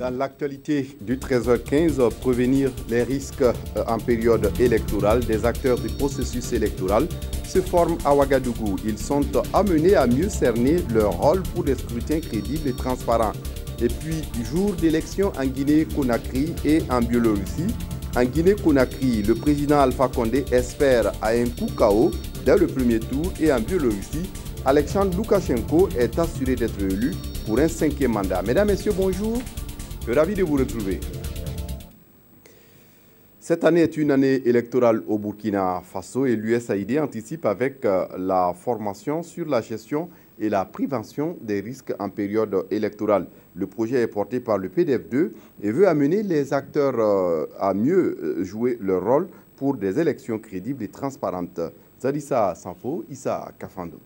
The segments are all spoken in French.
Dans l'actualité du 13h15, prévenir les risques en période électorale, des acteurs du processus électoral se forment à Ouagadougou. Ils sont amenés à mieux cerner leur rôle pour des scrutins crédibles et transparents. Et puis, jour d'élection en Guinée-Conakry et en Biélorussie. En Guinée-Conakry, le président Alpha Condé espère à un coup KO dès le premier tour et en Biélorussie, Alexandre Loukachenko est assuré d'être élu pour un 5e mandat. Mesdames, Messieurs, bonjour. Ravi de vous retrouver. Cette année est une année électorale au Burkina Faso et l'USAID anticipe avec la formation sur la gestion et la prévention des risques en période électorale. Le projet est porté par le PDF2 et veut amener les acteurs à mieux jouer leur rôle pour des élections crédibles et transparentes. Zadissa Sanfo, Issa Kafando.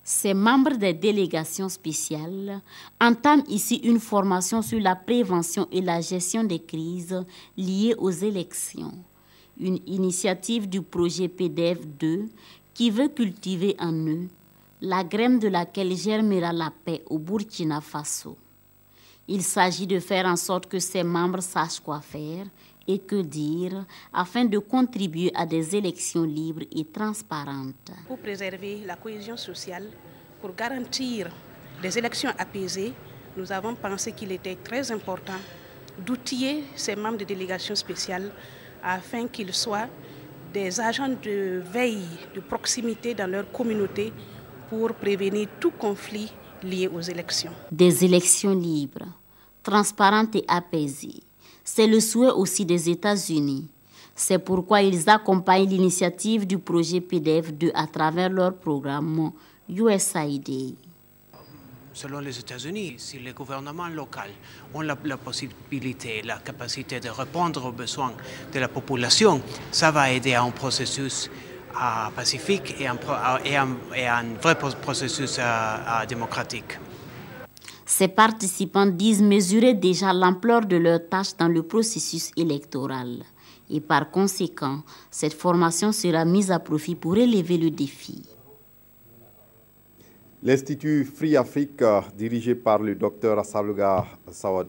Ces membres des délégations spéciales entament ici une formation sur la prévention et la gestion des crises liées aux élections. Une initiative du projet PDF2 qui veut cultiver en eux la graine de laquelle germera la paix au Burkina Faso. Il s'agit de faire en sorte que ces membres sachent quoi faire et que dire afin de contribuer à des élections libres et transparentes. Pour préserver la cohésion sociale, pour garantir des élections apaisées, nous avons pensé qu'il était très important d'outiller ces membres de délégations spéciales afin qu'ils soient des agents de veille, de proximité dans leur communauté pour prévenir tout conflit lié aux élections. Des élections libres, transparentes et apaisées. C'est le souhait aussi des États-Unis. C'est pourquoi ils accompagnent l'initiative du projet PDF2 à travers leur programme USAID. Selon les États-Unis, si les gouvernements locaux ont la possibilité, la capacité de répondre aux besoins de la population, ça va aider à un processus pacifique et un vrai processus démocratique. Ces participants disent mesurer déjà l'ampleur de leurs tâches dans le processus électoral. Et par conséquent, cette formation sera mise à profit pour relever le défi. L'Institut Free Afrique, dirigé par le Dr Assaluga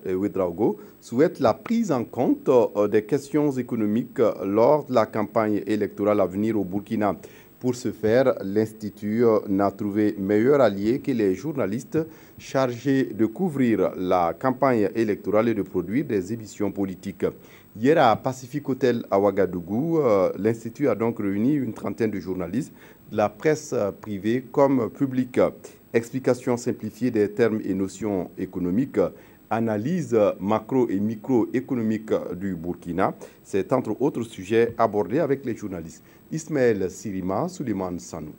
Ouedraogo, souhaite la prise en compte des questions économiques lors de la campagne électorale à venir au Burkina. Pour ce faire, l'Institut n'a trouvé meilleur allié que les journalistes chargés de couvrir la campagne électorale et de produire des émissions politiques. Hier à Pacific Hotel à Ouagadougou, l'Institut a donc réuni une trentaine de journalistes, de la presse privée comme publique. Explication simplifiée des termes et notions économiques, analyse macro et microéconomique du Burkina. C'est entre autres sujets abordés avec les journalistes. Ismaël Sirima, Suleiman Sanou.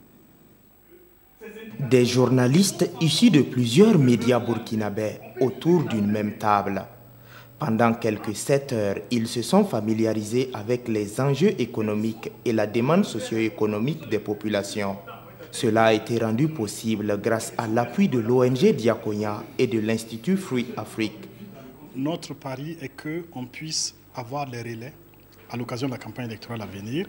Des journalistes issus de plusieurs médias burkinabés autour d'une même table. Pendant quelques 7 heures, ils se sont familiarisés avec les enjeux économiques et la demande socio-économique des populations. Cela a été rendu possible grâce à l'appui de l'ONG Diakonia et de l'Institut Free Afrique. Notre pari est qu'on puisse avoir les relais à l'occasion de la campagne électorale à venir,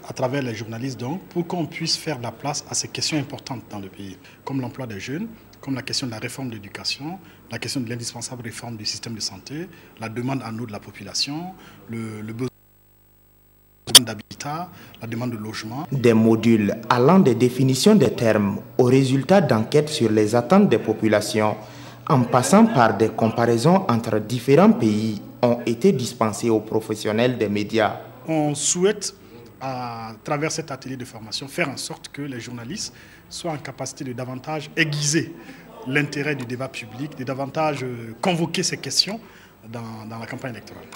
à travers les journalistes donc, pour qu'on puisse faire de la place à ces questions importantes dans le pays, comme l'emploi des jeunes, comme la question de la réforme de l'éducation, la question de l'indispensable réforme du système de santé, la demande en eau de la population, le besoin d'habitat, la demande de logement. Des modules allant des définitions des termes aux résultats d'enquêtes sur les attentes des populations, en passant par des comparaisons entre différents pays, ont été dispensés aux professionnels des médias. On souhaite, à travers cet atelier de formation, faire en sorte que les journalistes soient en capacité de davantage aiguiser l'intérêt du débat public, de davantage convoquer ces questions dans la campagne électorale.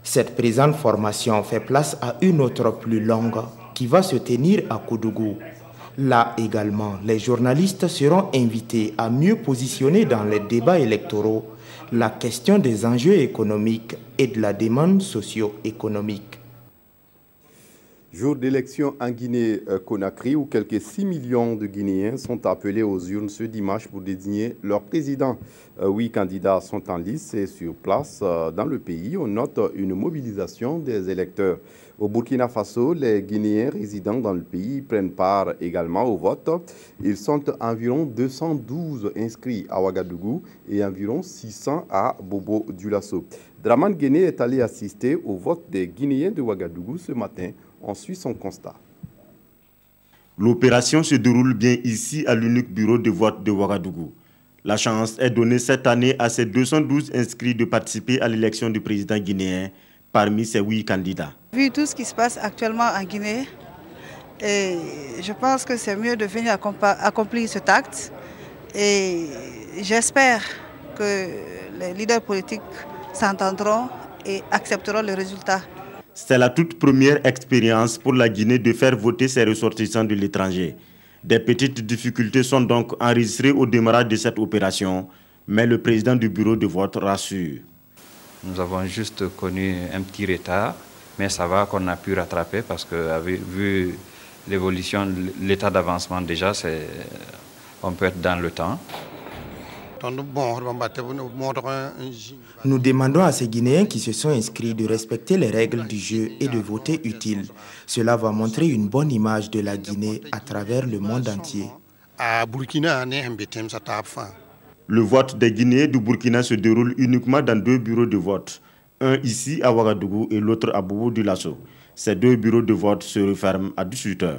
Cette présente formation fait place à une autre plus longue qui va se tenir à Koudougou. Là également, les journalistes seront invités à mieux positionner dans les débats électoraux la question des enjeux économiques et de la demande socio-économique. Jour d'élection en Guinée-Conakry où quelques 6 millions de Guinéens sont appelés aux urnes ce dimanche pour désigner leur président. 8 candidats sont en lice et sur place dans le pays. On note une mobilisation des électeurs. Au Burkina Faso, les Guinéens résidant dans le pays prennent part également au vote. Ils sont environ 212 inscrits à Ouagadougou et environ 600 à Bobo-Dioulasso. Dramane Guéné est allé assister au vote des Guinéens de Ouagadougou ce matin. On suit son constat. L'opération se déroule bien ici à l'unique bureau de vote de Ouagadougou. La chance est donnée cette année à ces 212 inscrits de participer à l'élection du président guinéen parmi ces 8 candidats. Vu tout ce qui se passe actuellement en Guinée, et je pense que c'est mieux de venir accomplir cet acte. Et j'espère que les leaders politiques s'entendront et accepteront le résultat. C'est la toute première expérience pour la Guinée de faire voter ses ressortissants de l'étranger. Des petites difficultés sont donc enregistrées au démarrage de cette opération, mais le président du bureau de vote rassure. Nous avons juste connu un petit retard, mais ça va qu'on a pu rattraper parce que vu l'évolution, l'état d'avancement déjà, on peut être dans le temps. Nous demandons à ces Guinéens qui se sont inscrits de respecter les règles du jeu et de voter utile. Cela va montrer une bonne image de la Guinée à travers le monde entier. Le vote des Guinéens du Burkina se déroule uniquement dans 2 bureaux de vote, un ici à Ouagadougou et l'autre à Bobo-Dioulasso. Ces 2 bureaux de vote se referment à 18 h.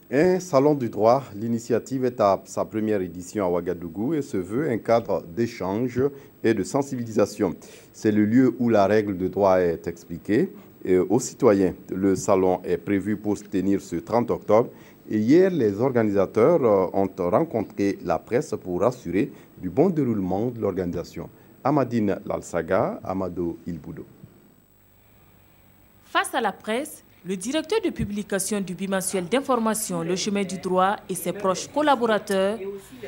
Un salon du droit, l'initiative est à sa première édition à Ouagadougou et se veut un cadre d'échange et de sensibilisation. C'est le lieu où la règle de droit est expliquée aux citoyens. Le salon est prévu pour se tenir ce 30 octobre et hier, les organisateurs ont rencontré la presse pour assurer du bon déroulement de l'organisation. Amadine Lalsaga, Amado Ilboudo. Face à la presse, le directeur de publication du bimensuel d'information Le Chemin du Droit et ses proches collaborateurs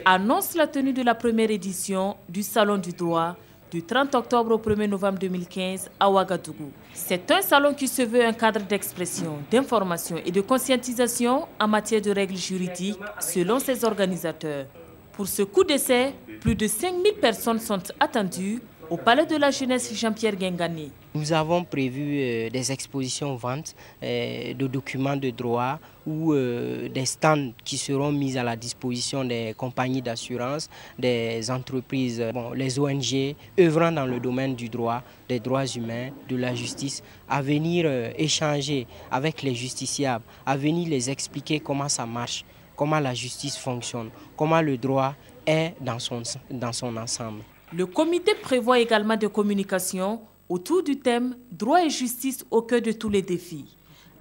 annoncent la tenue de la première édition du Salon du Droit du 30 octobre au 1er novembre 2015 à Ouagadougou. C'est un salon qui se veut un cadre d'expression, d'information et de conscientisation en matière de règles juridiques selon ses organisateurs. Pour ce coup d'essai, plus de 5000 personnes sont attendues au Palais de la Jeunesse Jean-Pierre Guingani. Nous avons prévu des expositions ventes de documents de droit ou des stands qui seront mis à la disposition des compagnies d'assurance, des entreprises, les ONG œuvrant dans le domaine du droit, des droits humains, de la justice, à venir échanger avec les justiciables, à venir les expliquer comment ça marche, comment la justice fonctionne, comment le droit est dans son ensemble. Le comité prévoit également des communications autour du thème « Droit et justice au cœur de tous les défis ».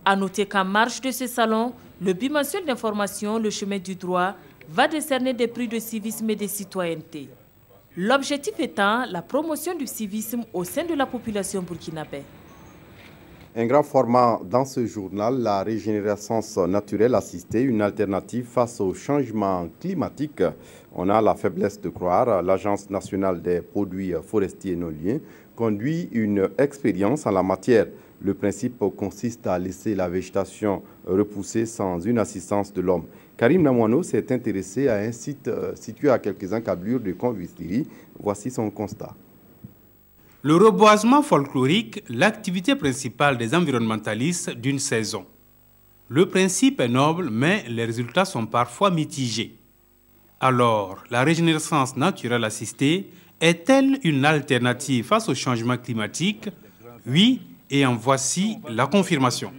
À noter qu'en marge de ce salon, le bimensuel d'information Le Chemin du Droit va décerner des prix de civisme et de citoyenneté. L'objectif étant la promotion du civisme au sein de la population burkinabé. Un grand format dans ce journal, la régénérescence naturelle assistée, une alternative face au changement climatique. On a la faiblesse de croire, l'Agence nationale des produits forestiers non liens conduit une expérience en la matière. Le principe consiste à laisser la végétation repousser sans une assistance de l'homme. Karim Namouano s'est intéressé à un site situé à quelques encablures de Convistiri. Voici son constat. Le reboisement folklorique, l'activité principale des environnementalistes d'une saison. Le principe est noble, mais les résultats sont parfois mitigés. Alors, la régénérescence naturelle assistée est-elle une alternative face au changement climatique? Oui, et en voici la confirmation.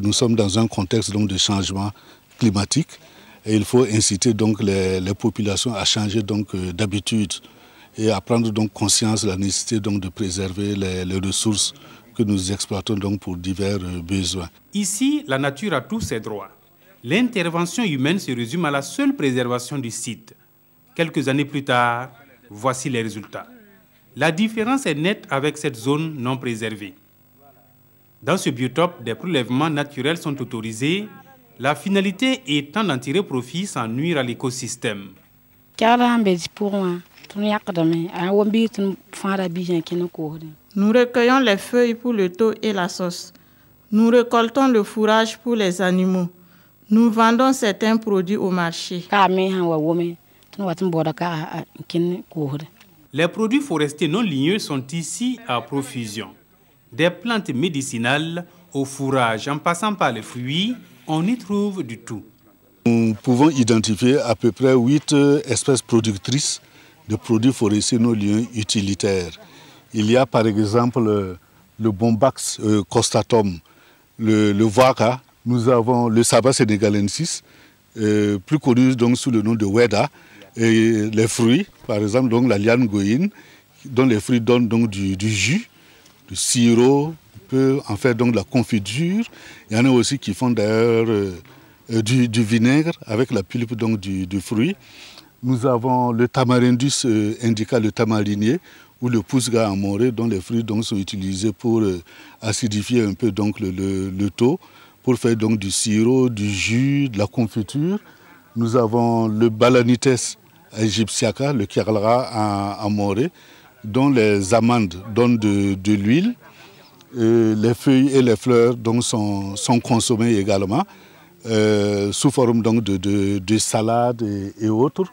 Nous sommes dans un contexte donc, de changement climatique et il faut inciter donc, les populations à changer d'habitude et à prendre donc, conscience de la nécessité donc, de préserver les ressources que nous exploitons donc, pour divers besoins. Ici, la nature a tous ses droits. L'intervention humaine se résume à la seule préservation du site. Quelques années plus tard, voici les résultats. La différence est nette avec cette zone non préservée. Dans ce biotope, des prélèvements naturels sont autorisés, la finalité étant d'en tirer profit sans nuire à l'écosystème. Nous recueillons les feuilles pour le thau et la sauce. Nous récoltons le fourrage pour les animaux. Nous vendons certains produits au marché. Les produits forestiers non ligneux sont ici à profusion. Des plantes médicinales au fourrage en passant par les fruits, on y trouve du tout. Nous pouvons identifier à peu près 8 espèces productrices de produits forestiers non ligneux utilitaires. Il y a par exemple le Bombax costatum, le Waka, nous avons le Sabas sénégalensis, plus connu donc sous le nom de Weda, et les fruits, par exemple donc la liane goïne, dont les fruits donnent donc du jus, du sirop, peut en faire donc de la confiture. Il y en a aussi qui font d'ailleurs du vinaigre avec la pulpe donc du fruit. Nous avons le Tamarindus indica, le tamarinier, ou le Pousga amoré, dont les fruits donc sont utilisés pour acidifier un peu donc le taux, pour faire donc du sirop, du jus, de la confiture. Nous avons le Balanites egyptiaca, le Kiarlara amoré, dont les amandes donnent de l'huile. Les feuilles et les fleurs donc sont consommées également sous forme donc de salade et autres.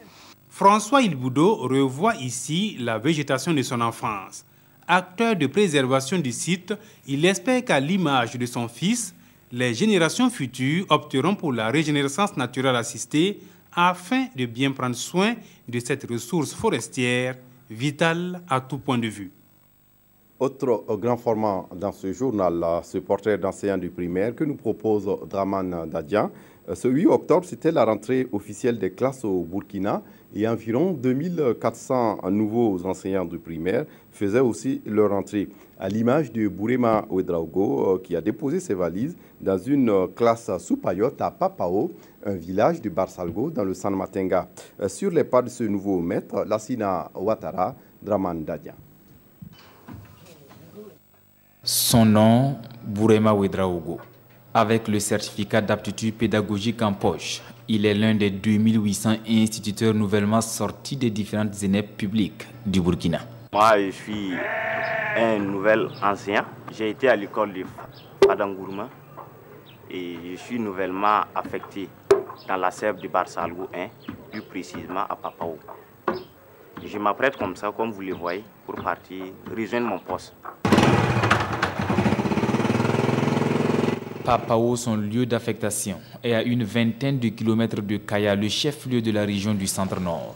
François Ilboudo revoit ici la végétation de son enfance. Acteur de préservation du site, il espère qu'à l'image de son fils, les générations futures opteront pour la régénérescence naturelle assistée afin de bien prendre soin de cette ressource forestière vitale à tout point de vue. Autre grand format dans ce journal, ce portrait d'enseignant du primaire que nous propose Draman Dadian. Ce 8 octobre, c'était la rentrée officielle des classes au Burkina et environ 2400 nouveaux enseignants du primaire faisaient aussi leur rentrée. À l'image de Bourema Ouedraogo qui a déposé ses valises dans une classe sous Payotte à Papao, un village de Barsalgo dans le San Matenga. Sur les pas de ce nouveau maître, Lassina Ouattara, Draman Dadian. Son nom, Bourema Ouedraogo. Avec le certificat d'aptitude pédagogique en poche, il est l'un des 2800 instituteurs nouvellement sortis des différentes ENEP publiques du Burkina. Moi, je suis un nouvel enseignant. J'ai été à l'école de Fadangourma et je suis nouvellement affecté dans la SEP de Barsalgo 1, plus précisément à Papao. Je m'apprête comme ça, comme vous le voyez, pour partir rejoindre mon poste. Papao, son lieu d'affectation, est à une vingtaine de kilomètres de Kaya, le chef-lieu de la région du Centre-Nord.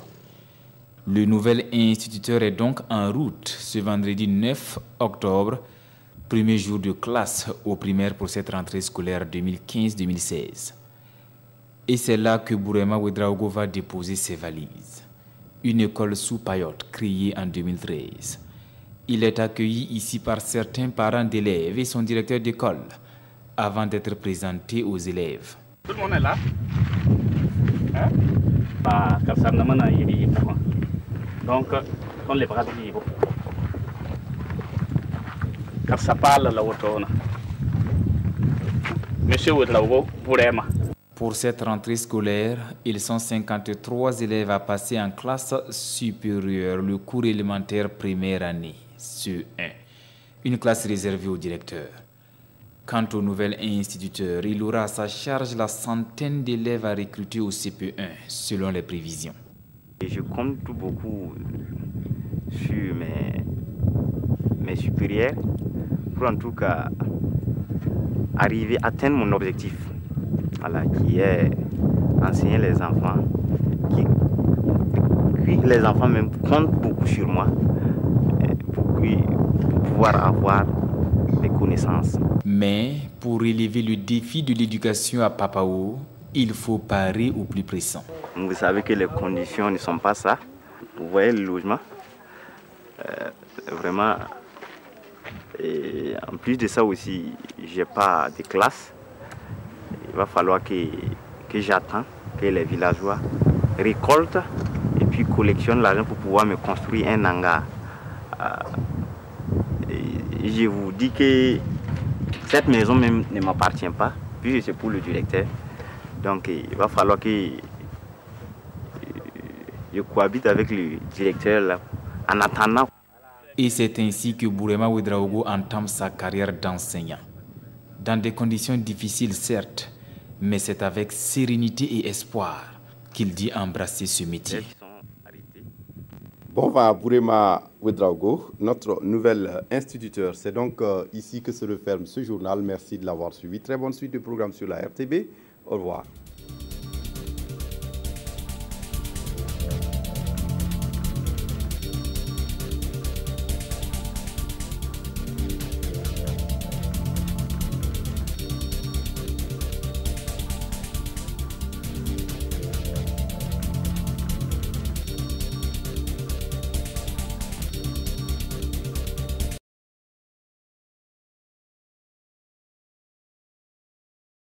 Le nouvel instituteur est donc en route ce vendredi 9 octobre, premier jour de classe au primaire pour cette rentrée scolaire 2015-2016. Et c'est là que Bourema Ouedraogo va déposer ses valises. Une école sous Payotte, créée en 2013. Il est accueilli ici par certains parents d'élèves et son directeur d'école, avant d'être présenté aux élèves. Tout le monde est là. Donc, on les bras de livre. Car ça parle la autona. Monsieur Ouedraogo, Bourema. Pour cette rentrée scolaire, ils sont 53 élèves à passer en classe supérieure, le cours élémentaire première année, CE1. Une classe réservée au directeur. Quant au nouvel instituteur, il aura à sa charge la centaine d'élèves à recruter au CP1, selon les prévisions. Je compte beaucoup sur mes supérieurs pour en tout cas arriver à atteindre mon objectif, voilà, qui est enseigner les enfants. Les enfants même comptent beaucoup sur moi pour pouvoir avoir des connaissances. Mais pour relever le défi de l'éducation à Papao, il faut parer au plus pressant. Vous savez que les conditions ne sont pas ça. Vous voyez le logement. Vraiment. Et en plus de ça aussi, j'ai pas de classe. Il va falloir que j'attends que les villageois récoltent et puis collectionnent l'argent pour pouvoir me construire un hangar. Je vous dis que cette maison même ne m'appartient pas, puis c'est pour le directeur. Donc il va falloir que je cohabite avec le directeur là, en attendant. Et c'est ainsi que Bourema Ouedraogo entame sa carrière d'enseignant. Dans des conditions difficiles, certes, mais c'est avec sérénité et espoir qu'il dit embrasser ce métier. Bon, va Bourema Ouedraogo, notre nouvel instituteur. C'est donc ici que se referme ce journal. Merci de l'avoir suivi. Très bonne suite de programme sur la RTB. Au revoir.